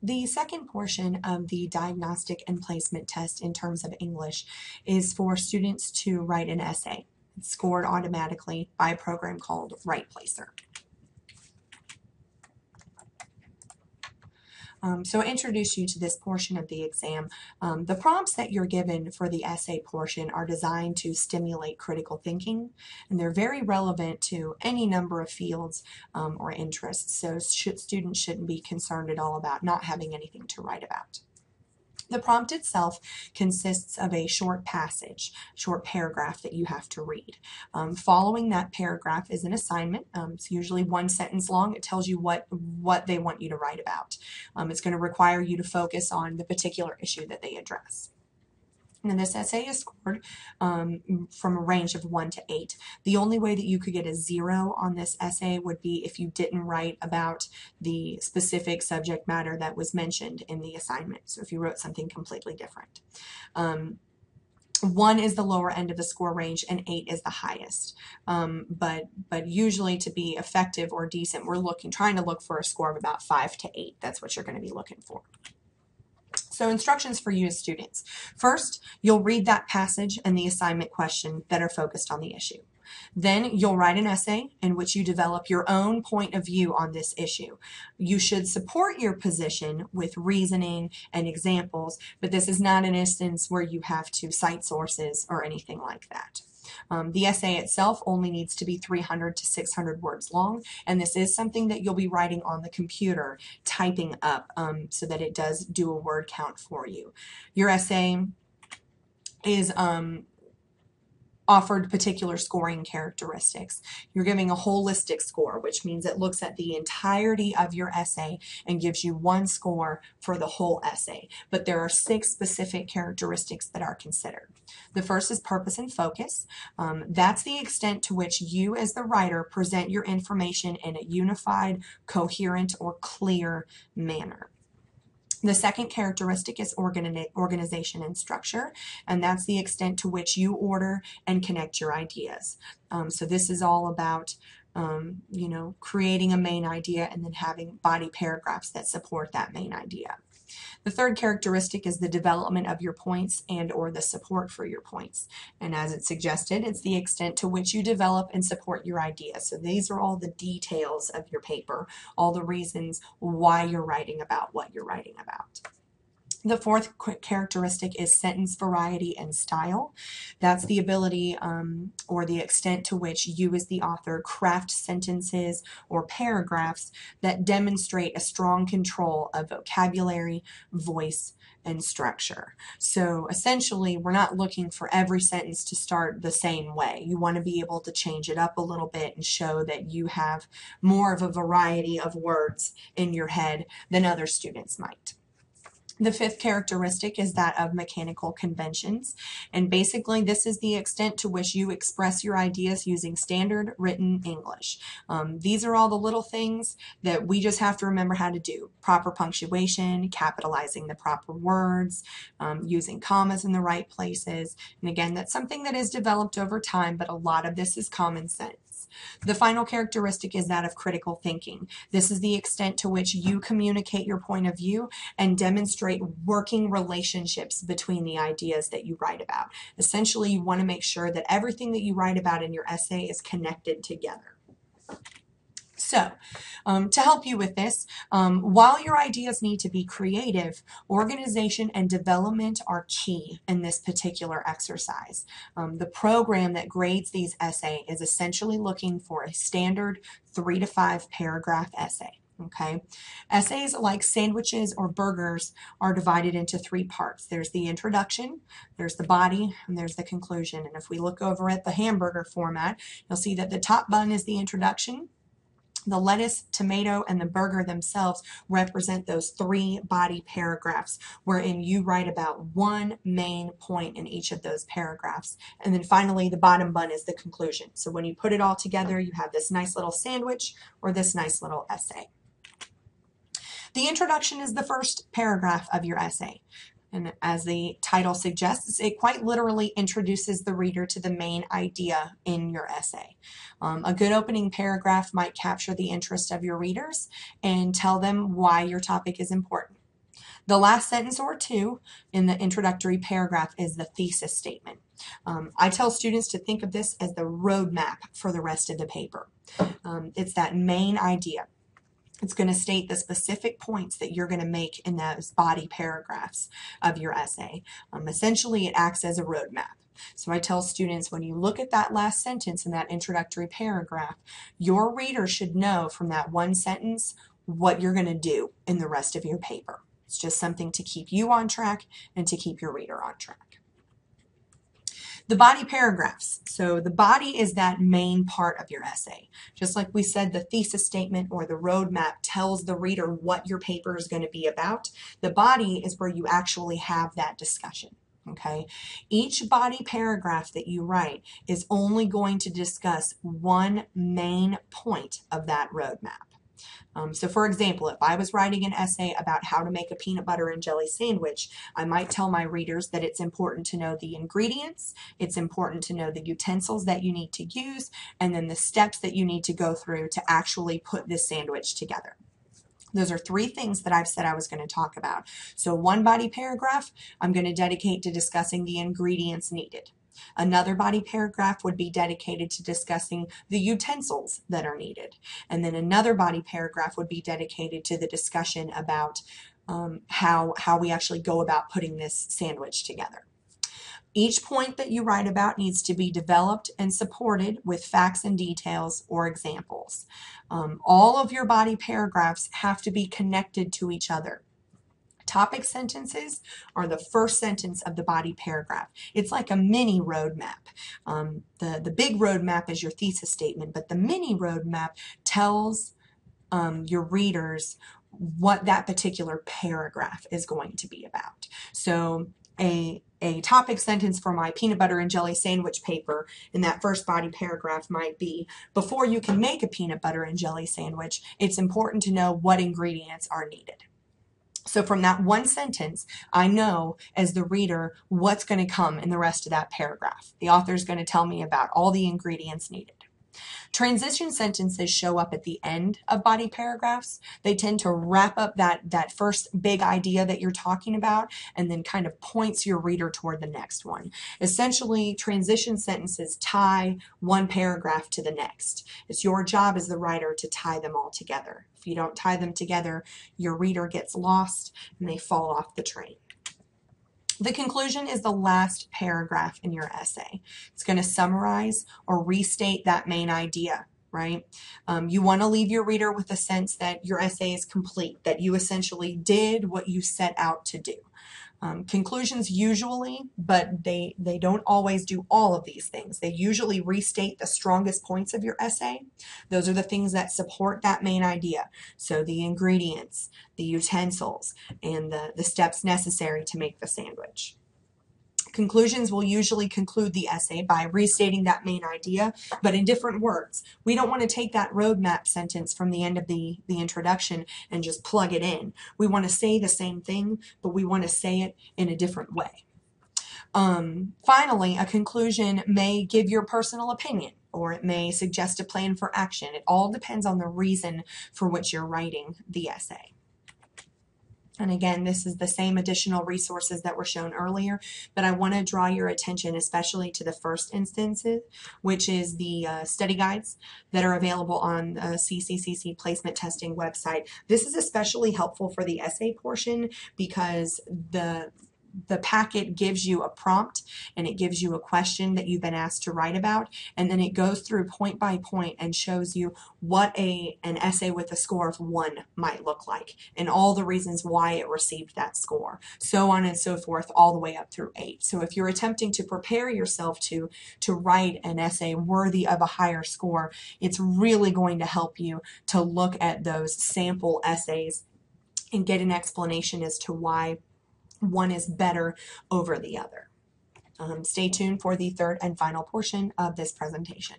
The second portion of the diagnostic and placement test in terms of English is for students to write an essay. It's scored automatically by a program called Right Placer. So I introduce you to this portion of the exam. The prompts that you're given for the essay portion are designed to stimulate critical thinking, and they're very relevant to any number of fields or interests. So students shouldn't be concerned at all about not having anything to write about. The prompt itself consists of a short passage, short paragraph that you have to read. Following that paragraph is an assignment. It's usually one sentence long. It tells you what they want you to write about. It's going to require you to focus on the particular issue that they address. And this essay is scored from a range of 1 to 8. The only way that you could get a 0 on this essay would be if you didn't write about the specific subject matter that was mentioned in the assignment. So if you wrote something completely different. 1 is the lower end of the score range and 8 is the highest. But usually to be effective or decent, we're trying to look for a score of about 5 to 8. That's what you're going to be looking for. So instructions for you as students. First, you'll read that passage and the assignment question that are focused on the issue. Then you'll write an essay in which you develop your own point of view on this issue. You should support your position with reasoning and examples, but this is not an instance where you have to cite sources or anything like that. The essay itself only needs to be 300 to 600 words long, and this is something that you'll be writing on the computer, typing up so that it does do a word count for you. Your essay is offered particular scoring characteristics. You're giving a holistic score, which means it looks at the entirety of your essay and gives you 1 score for the whole essay. But there are 6 specific characteristics that are considered. The first is purpose and focus. That's the extent to which you as the writer present your information in a unified, coherent, or clear manner. The second characteristic is organization and structure, and that's the extent to which you order and connect your ideas. So this is all about creating a main idea and then having body paragraphs that support that main idea. The third characteristic is the development of your points and or the support for your points. And as it's suggested, it's the extent to which you develop and support your ideas. So these are all the details of your paper, all the reasons why you're writing about what you're writing about. The fourth characteristic is sentence variety and style. That's the ability or the extent to which you as the author craft sentences or paragraphs that demonstrate a strong control of vocabulary, voice, and structure. So essentially, we're not looking for every sentence to start the same way. You want to be able to change it up a little bit and show that you have more of a variety of words in your head than other students might. The fifth characteristic is that of mechanical conventions, and basically this is the extent to which you express your ideas using standard written English. These are all the little things that we just have to remember how to do. Proper punctuation, capitalizing the proper words, using commas in the right places, and again, that's something that is developed over time, but a lot of this is common sense. The final characteristic is that of critical thinking. This is the extent to which you communicate your point of view and demonstrate working relationships between the ideas that you write about. Essentially, you want to make sure that everything that you write about in your essay is connected together. So, to help you with this, while your ideas need to be creative, organization and development are key in this particular exercise. The program that grades these essays is essentially looking for a standard 3 to 5 paragraph essay. Okay, essays like sandwiches or burgers are divided into 3 parts. There's the introduction, there's the body, and there's the conclusion. And if we look over at the hamburger format, you'll see that the top bun is the introduction. The lettuce, tomato, and the burger themselves represent those 3 body paragraphs wherein you write about one main point in each of those paragraphs. And then finally, the bottom bun is the conclusion. So when you put it all together, you have this nice little sandwich or this nice little essay. The introduction is the first paragraph of your essay. And as the title suggests, it quite literally introduces the reader to the main idea in your essay. A good opening paragraph might capture the interest of your readers and tell them why your topic is important. The last sentence or two in the introductory paragraph is the thesis statement. I tell students to think of this as the roadmap for the rest of the paper. It's that main idea. It's going to state the specific points that you're going to make in those body paragraphs of your essay. Essentially, it acts as a roadmap. So I tell students, when you look at that last sentence in that introductory paragraph, your reader should know from that one sentence what you're going to do in the rest of your paper. It's just something to keep you on track and to keep your reader on track. The body paragraphs. So the body is that main part of your essay. Just like we said, the thesis statement or the roadmap tells the reader what your paper is going to be about. The body is where you actually have that discussion. Okay. Each body paragraph that you write is only going to discuss one main point of that roadmap. So for example, if I was writing an essay about how to make a peanut butter and jelly sandwich, I might tell my readers that it's important to know the ingredients, it's important to know the utensils that you need to use, and then the steps that you need to go through to actually put this sandwich together. Those are three things that I've said I was going to talk about. So one body paragraph, I'm going to dedicate to discussing the ingredients needed. Another body paragraph would be dedicated to discussing the utensils that are needed. And then another body paragraph would be dedicated to the discussion about how we actually go about putting this sandwich together. Each point that you write about needs to be developed and supported with facts and details or examples. All of your body paragraphs have to be connected to each other. Topic sentences are the first sentence of the body paragraph. It's like a mini roadmap. The big roadmap is your thesis statement, but the mini roadmap tells your readers what that particular paragraph is going to be about. So a topic sentence for my peanut butter and jelly sandwich paper in that first body paragraph might be, before you can make a peanut butter and jelly sandwich, it's important to know what ingredients are needed. So from that one sentence, I know as the reader what's going to come in the rest of that paragraph. The author is going to tell me about all the ingredients needed. Transition sentences show up at the end of body paragraphs. They tend to wrap up that first big idea that you're talking about and then kind of points your reader toward the next one. Essentially, transition sentences tie one paragraph to the next. It's your job as the writer to tie them all together. If you don't tie them together, your reader gets lost and they fall off the train. The conclusion is the last paragraph in your essay. It's going to summarize or restate that main idea, right? You want to leave your reader with a sense that your essay is complete, that you essentially did what you set out to do. Conclusions usually, but they don't always do all of these things. They usually restate the strongest points of your essay. Those are the things that support that main idea. So the ingredients, the utensils, and the steps necessary to make the sandwich. Conclusions will usually conclude the essay by restating that main idea, but in different words. We don't want to take that roadmap sentence from the end of the introduction and just plug it in. We want to say the same thing, but we want to say it in a different way. Finally, a conclusion may give your personal opinion, or it may suggest a plan for action. It all depends on the reason for which you're writing the essay. And again, this is the same additional resources that were shown earlier, but I want to draw your attention especially to the first instances, which is the study guides that are available on the CCCC placement testing website. This is especially helpful for the essay portion because the packet gives you a prompt and it gives you a question that you've been asked to write about, and then it goes through point by point and shows you what an essay with a score of 1 might look like and all the reasons why it received that score, so on and so forth, all the way up through 8. So if you're attempting to prepare yourself to write an essay worthy of a higher score, it's really going to help you to look at those sample essays and get an explanation as to why one is better over the other. Stay tuned for the third and final portion of this presentation.